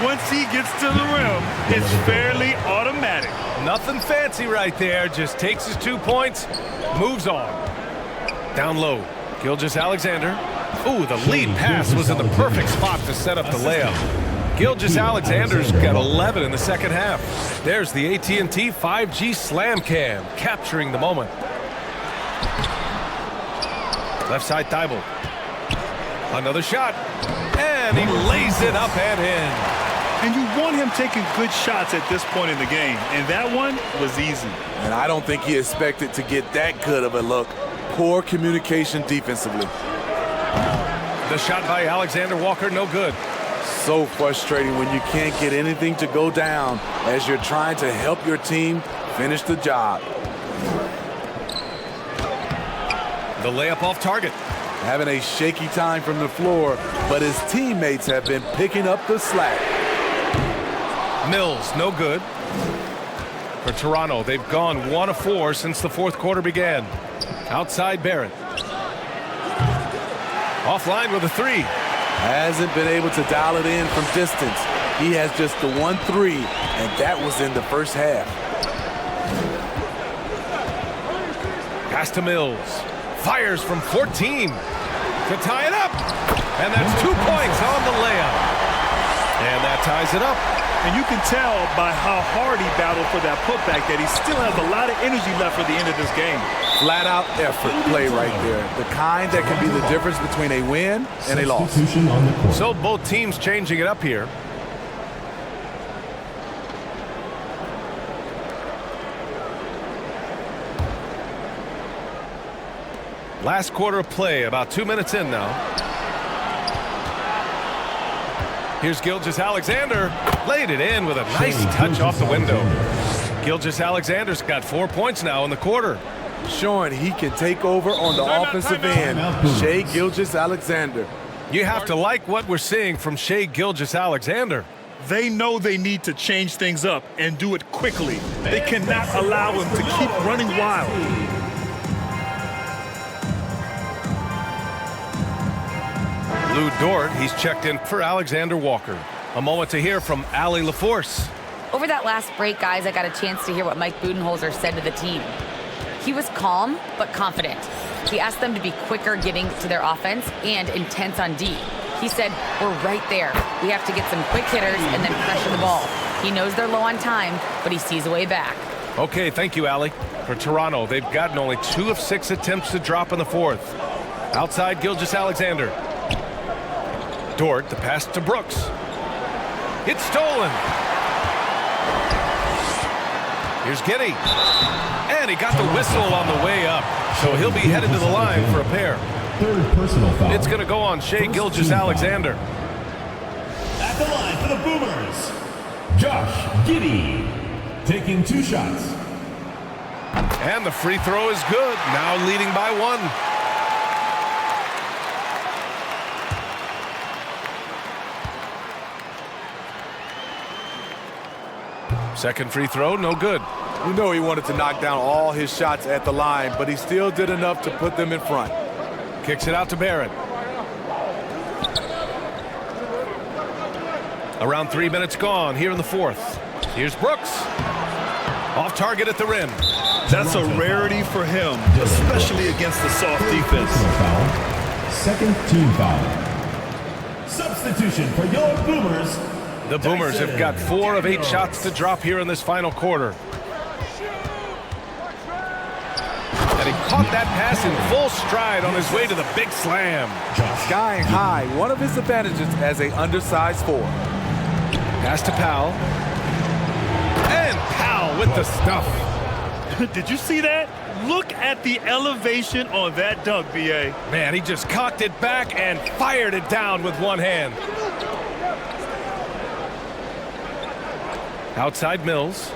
C: Once he gets to the rim, it's fairly automatic.
A: Nothing fancy right there, just takes his 2 points, moves on. Down low, Gilgeous-Alexander. Ooh, the lead pass was in the perfect spot to set up the layup. Gilgeous-Alexander's got 11 in the second half. There's the AT&T 5G Slam Cam, capturing the moment. Left side Thibault. Another shot, and he lays it up and in.
C: And you want him taking good shots at this point in the game, and that one was easy.
B: And I don't think he expected to get that good of a look. Poor communication defensively.
A: The shot by Alexander Walker, no good.
B: So frustrating when you can't get anything to go down as you're trying to help your team finish the job.
A: The layup off target.
B: Having a shaky time from the floor, but his teammates have been picking up the slack.
A: Mills, no good. For Toronto, they've gone 1 of 4 since the fourth quarter began. Outside Barrett. Offline with a 3.
B: Hasn't been able to dial it in from distance. He has just the 1 3, and that was in the first half.
A: Pass to Mills. Fires from 14 to tie it up. And that's 2 points on the layup. And that ties it up.
C: And you can tell by how hard he battled for that putback that he still has a lot of energy left for the end of this game.
B: Flat out effort play right there. The kind that can be the difference between a win and a loss.
A: So both teams changing it up here. Last quarter of play, about 2 minutes in now. Here's Gilgeous-Alexander. Laid it in with a nice touch off the window. Gilgeous-Alexander's got 4 points now in the quarter.
B: Showing he can take over on the offensive end. Shai Gilgeous-Alexander.
A: You have to like what we're seeing from Shai Gilgeous-Alexander.
C: They know they need to change things up and do it quickly. They cannot allow him to keep running wild.
A: Lou Dort, he's checked in for Alexander Walker. A moment to hear from Allie LaForce.
I: Over that last break, guys, I got a chance to hear what Mike Budenholzer said to the team. He was calm but confident. He asked them to be quicker getting to their offense and intense on D. He said, we're right there. We have to get some quick hitters and then pressure the ball. He knows they're low on time, but he sees a way back.
A: Okay, thank you, Allie. For Toronto, they've gotten only 2 of 6 attempts to drop in the fourth. Outside Gilgeous-Alexander. Dort, the pass to Brooks. It's stolen. Here's Giddey. And he got the whistle on the way up. So he'll be headed to the line for a pair.
D: Third personal foul.
A: It's going to go on Shai Gilgeous-Alexander.
D: At the line for the Boomers, Josh Giddey. taking 2 shots.
A: And the free throw is good. Now leading by 1. Second free throw, no good.
B: You know he wanted to knock down all his shots at the line, but he still did enough to put them in front.
A: Kicks it out to Barrett. Around 3 minutes gone here in the 4th. Here's Brooks. Off target at the rim.
C: That's a rarity for him, especially against the soft defense.
D: Foul. Second team foul. Substitution for your Boomers.
A: The Boomers have got 4 of 8 shots to drop here in this final quarter. And he caught that pass in full stride on his way to the big slam.
B: Skying high, one of his advantages as an undersized 4.
A: Pass to Powell. And Powell with the stuff.
C: Did you see that? Look at the elevation on that dunk, B.A.
A: Man, he just cocked it back and fired it down with one hand. Outside Mills.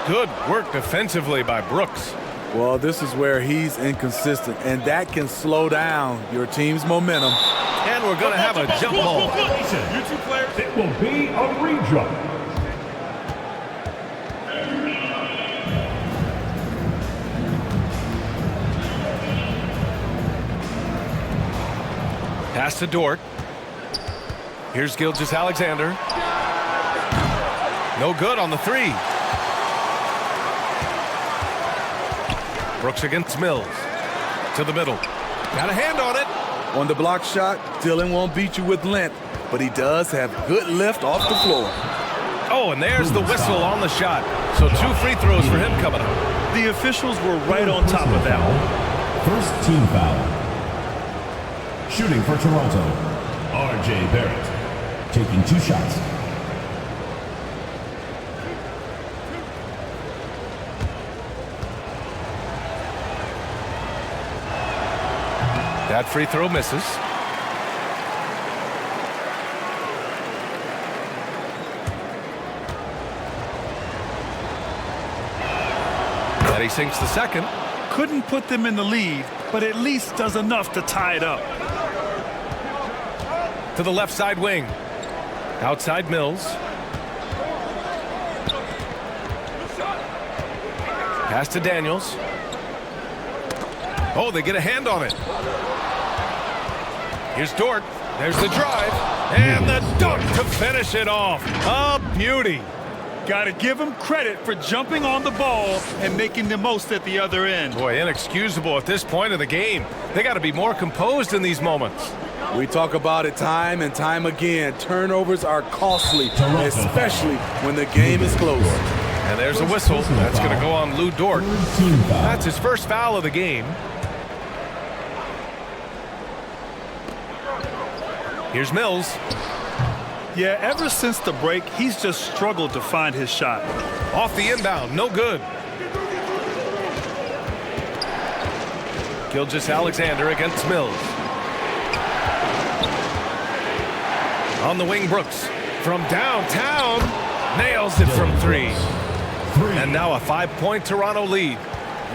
A: Good work defensively by Brooks.
B: Well, this is where he's inconsistent, and that can slow down your team's momentum.
A: And we're going to have a jump ball.
C: You two players.
D: It will be a rejump.
A: Pass to Dort. Here's Gilgeous-Alexander. No good on the 3. Brooks against Mills. To the middle. Got a hand on it.
B: On the block shot, Dillon won't beat you with length, but he does have good lift off the floor.
A: Oh, and there's the whistle on the shot. So 2 free throws for him coming up.
C: The officials were right on top of that one.
D: First team foul. Shooting for Toronto, R.J. Barrett, taking 2 shots.
A: That free throw misses. And he sinks the second.
C: Couldn't put them in the lead, but at least does enough to tie it up.
A: To the left side wing. Outside Mills. Pass to Daniels. Oh, they get a hand on it. Here's Dort. There's the drive. And the dunk to finish it off. A beauty.
C: Got to give him credit for jumping on the ball and making the most at the other end.
A: Boy, inexcusable at this point of the game. They got to be more composed in these moments.
B: We talk about it time and time again. Turnovers are costly, especially when the game is close.
A: And there's a whistle. That's going to go on Lou Dort. That's his first foul of the game. Here's Mills.
C: Yeah, ever since the break, he's just struggled to find his shot.
A: Off the inbound, no good. Gilgeous-Alexander against Mills. On the wing, Brooks. From downtown, nails it from 3. And now a 5-point Toronto lead.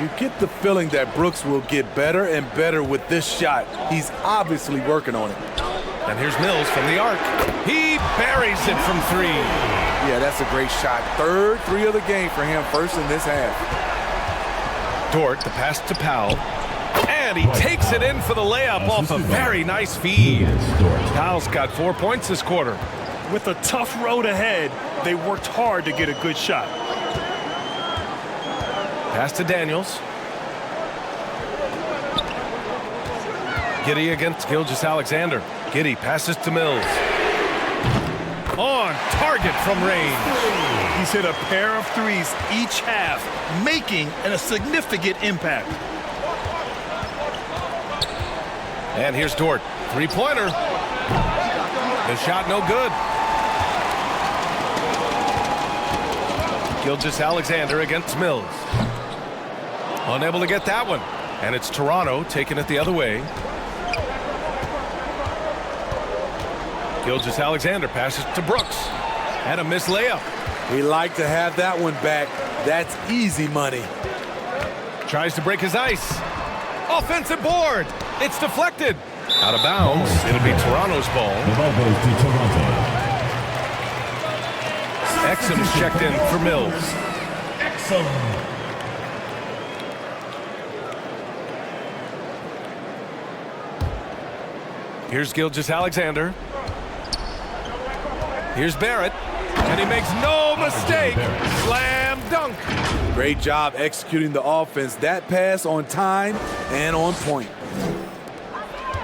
B: You get the feeling that Brooks will get better and better with this shot. He's obviously working on it.
A: And here's Mills from the arc. He buries it from 3.
B: Yeah, that's a great shot. Third 3 of the game for him, first in this half.
A: Dort, the pass to Powell. And he takes it in for the layup off a very nice feed. Powell's got 4 points this quarter.
C: With a tough road ahead, they worked hard to get a good shot.
A: Pass to Daniels. Giddey against Gilgeous-Alexander. Giddey passes to Mills. On target from range.
C: He's hit a pair of 3s each half, making a significant impact.
A: And here's Dort. 3-pointer. The shot no good. Gilgeous-Alexander against Mills. Unable to get that one. And it's Toronto taking it the other way. Gilgeous-Alexander passes to Brooks. And a missed layup.
B: We like to have that one back. That's easy money.
A: Tries to break his ice. Offensive board. It's deflected. Out of bounds. It'll be Toronto's ball.
D: The ball goes to Toronto.
A: Exum's checked in for Mills.
D: Exum.
A: Here's Gilgeous-Alexander. Here's Barrett. And he makes no mistake. Slam dunk.
B: Great job executing the offense. That pass on time and on point.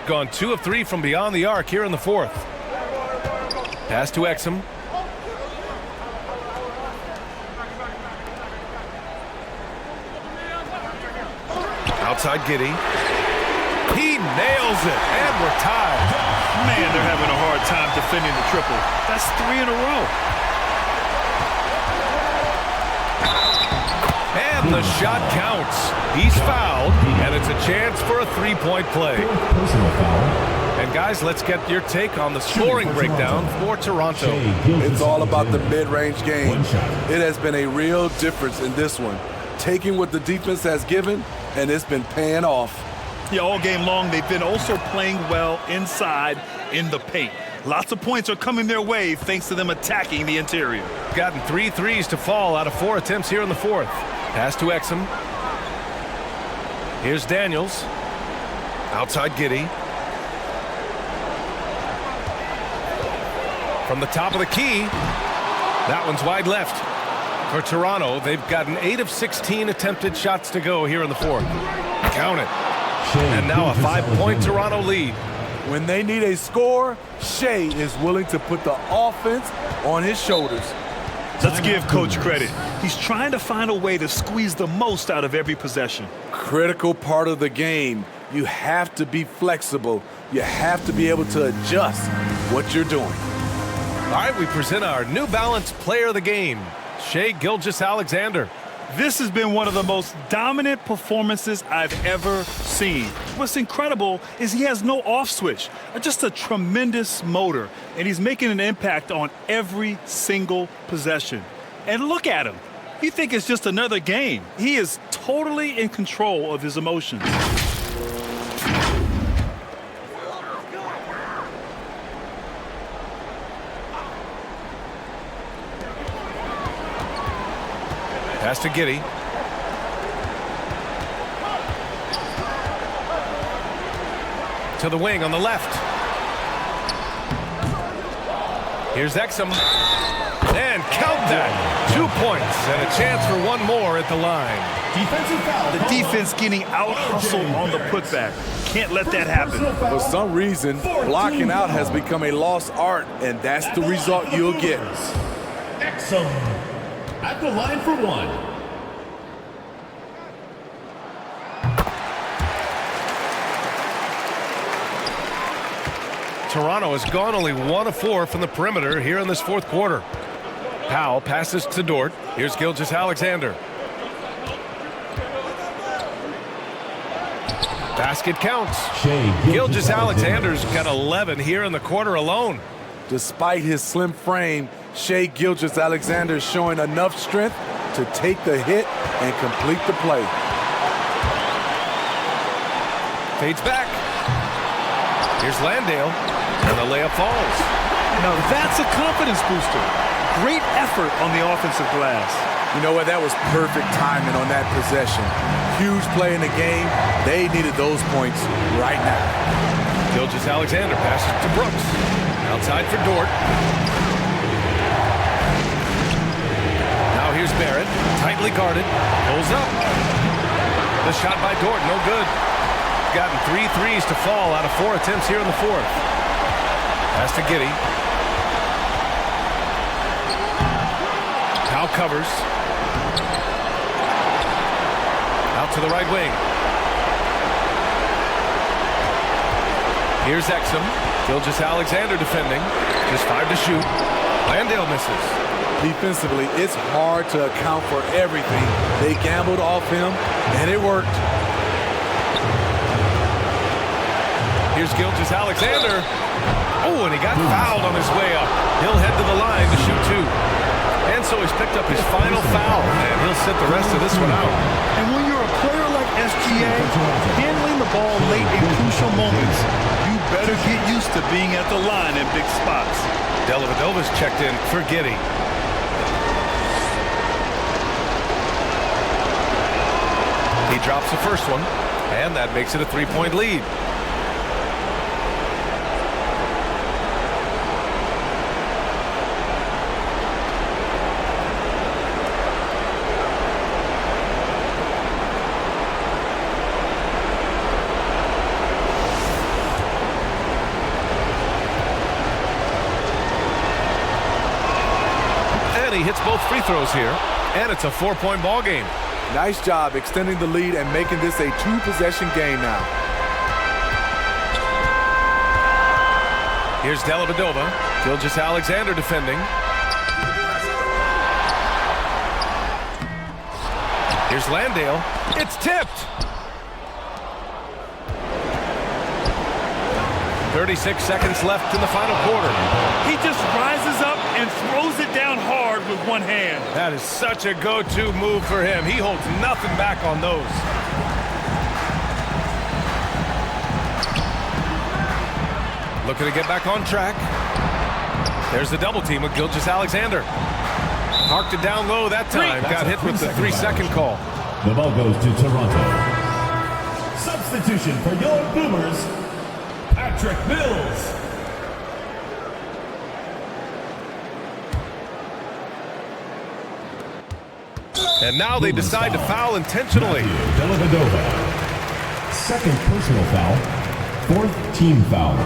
A: Gone 2 of 3 from beyond the arc here in the fourth. Pass to Exum. Outside Giddey. He nails it, and we're tied.
C: Man, they're having a hard time defending the triple. That's 3 in a row.
A: And the shot counts. He's fouled, and it's a chance for a three-point play.
D: Personal foul.
A: And guys, let's get your take on the scoring breakdown for Toronto.
B: It's all about the mid-range game.
D: One shot.
B: It has been a real difference in this one. Taking what the defense has given, and it's been paying off.
C: Yeah, all game long, they've been also playing well inside in the paint. Lots of points are coming their way thanks to them attacking the interior.
A: Gotten 3 threes to fall out of 4 attempts here in the fourth. Pass to Exum. Here's Daniels. Outside Giddey. From the top of the key. That one's wide left. For Toronto, they've gotten 8 of 16 attempted shots to go here in the fourth. Count it. And now a 5-point Toronto lead.
B: When they need a score, Shea is willing to put the offense on his shoulders.
C: Let's give Coach credit. He's trying to find a way to squeeze the most out of every possession.
B: Critical part of the game. You have to be flexible. You have to be able to adjust what you're doing.
A: All right, we present our New Balance Player of the Game, Shai Gilgeous-Alexander.
C: This has been one of the most dominant performances I've ever seen. What's incredible is he has no off switch, just a tremendous motor, and he's making an impact on every single possession. And look at him. You think it's just another game. He is totally in control of his emotions.
A: Pass to Giddey. To the wing on the left. Here's Exum. And count that. 2 points and a chance for one more at the line.
D: Defensive foul.
C: The defense getting out-hustled on the putback. Can't let that happen.
B: For some reason, blocking out has become a lost art, and that's the result you'll get.
D: Exum at the line for one.
A: Toronto has gone only 1 of 4 from the perimeter here in this fourth quarter. Powell passes to Dort. Here's Gilgeous-Alexander. Basket counts. Gilgeous-Alexander's got 11 here in the quarter alone.
B: Despite his slim frame, Shai Gilgeous-Alexander is showing enough strength to take the hit and complete the play.
A: Fades back. Here's Landale, and the layup falls.
C: Now that's a confidence booster. Great effort on the offensive glass.
B: You know what? That was perfect timing on that possession. Huge play in the game. They needed those points right now.
A: Gilgeous-Alexander passes to Brooks. Outside for Dort. Now here's Barrett, tightly guarded, pulls up. The shot by Dort, no good. Gotten 3 threes to fall out of 4 attempts here in the fourth. Pass to Giddey. Powell covers. Out to the right wing. Here's Exum. Gilgeous-Alexander defending. Just 5 to shoot. Landale misses.
B: Defensively, it's hard to account for everything. They gambled off him, and it worked.
A: Here's Gilgeous-Alexander. Oh, and he got fouled on his way up. He'll head to the line to shoot 2. And so he's picked up his final foul, and he'll sit the rest of this one out.
C: And when you're a player like SGA, handling the ball late in crucial moments, you better get used to being at the line in big spots.
A: Dellavedova's checked in for Giddey. He drops the first one, and that makes it a 3-point lead. And he hits both free throws here, and it's a 4-point ball game.
B: Nice job extending the lead and making this a 2-possession game now.
A: Here's Dellavedova. Gilgeous-Alexander defending. Here's Landale. It's tipped. 36 seconds left in the final quarter.
C: He just rises up and throws it down hard with one hand.
A: That is such a go-to move for him. He holds nothing back on those. Looking to get back on track. There's the double team with Gilgeous-Alexander. Parked it down low that time. Got hit with the 3-second call.
D: The ball goes to Toronto. Substitution for your Boomers, Patrick Mills.
A: And now they decide to foul intentionally.
D: Dellavedova. Second personal foul. Fourth team foul.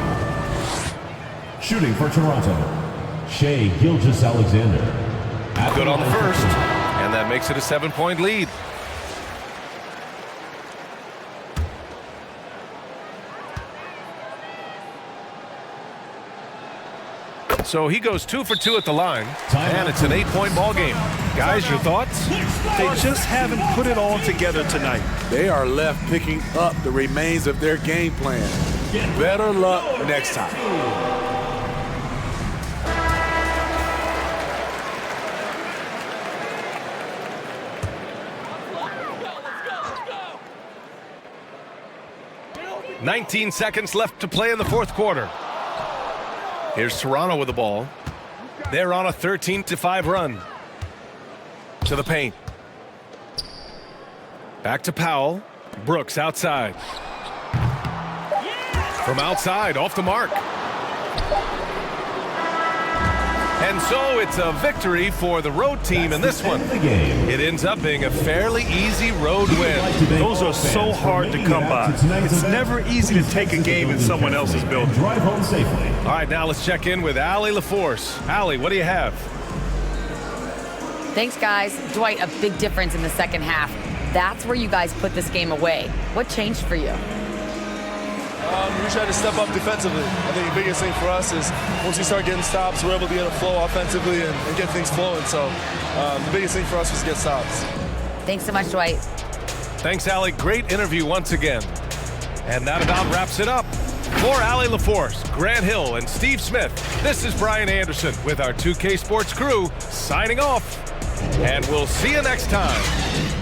D: Shooting for Toronto, Shai Gilgeous-Alexander.
A: Good on the first, and that makes it a 7-point lead. So he goes 2 for 2 at the line, and it's an 8-point ball game. Guys, your thoughts?
C: They just haven't put it all together tonight.
B: They are left picking up the remains of their game plan. Better luck next time.
A: Let's go. 19 seconds left to play in the fourth quarter. Here's Toronto with the ball. They're on a 13-5 run. To the paint. Back to Powell. Brooks outside. From outside, off the mark. And so it's a victory for the road team in this one. It ends up being a fairly easy road win.
C: Those are so hard to come by. It's never easy to take a game in someone else's building.
D: Drive home safely.
A: All right, now let's check in with Allie LaForce. Allie, what do you have?
I: Thanks, guys. Dwight, a big difference in the second half. That's where you guys put this game away. What changed for you?
J: We tried to step up defensively. I think the biggest thing for us is once we start getting stops, we're able to get a flow offensively and get things flowing. So the biggest thing for us was to get stops.
I: Thanks so much, Dwight.
A: Thanks, Allie. Great interview once again. And that about wraps it up. For Allie LaForce, Grant Hill, and Steve Smith, this is Brian Anderson with our 2K Sports crew signing off. And we'll see you next time.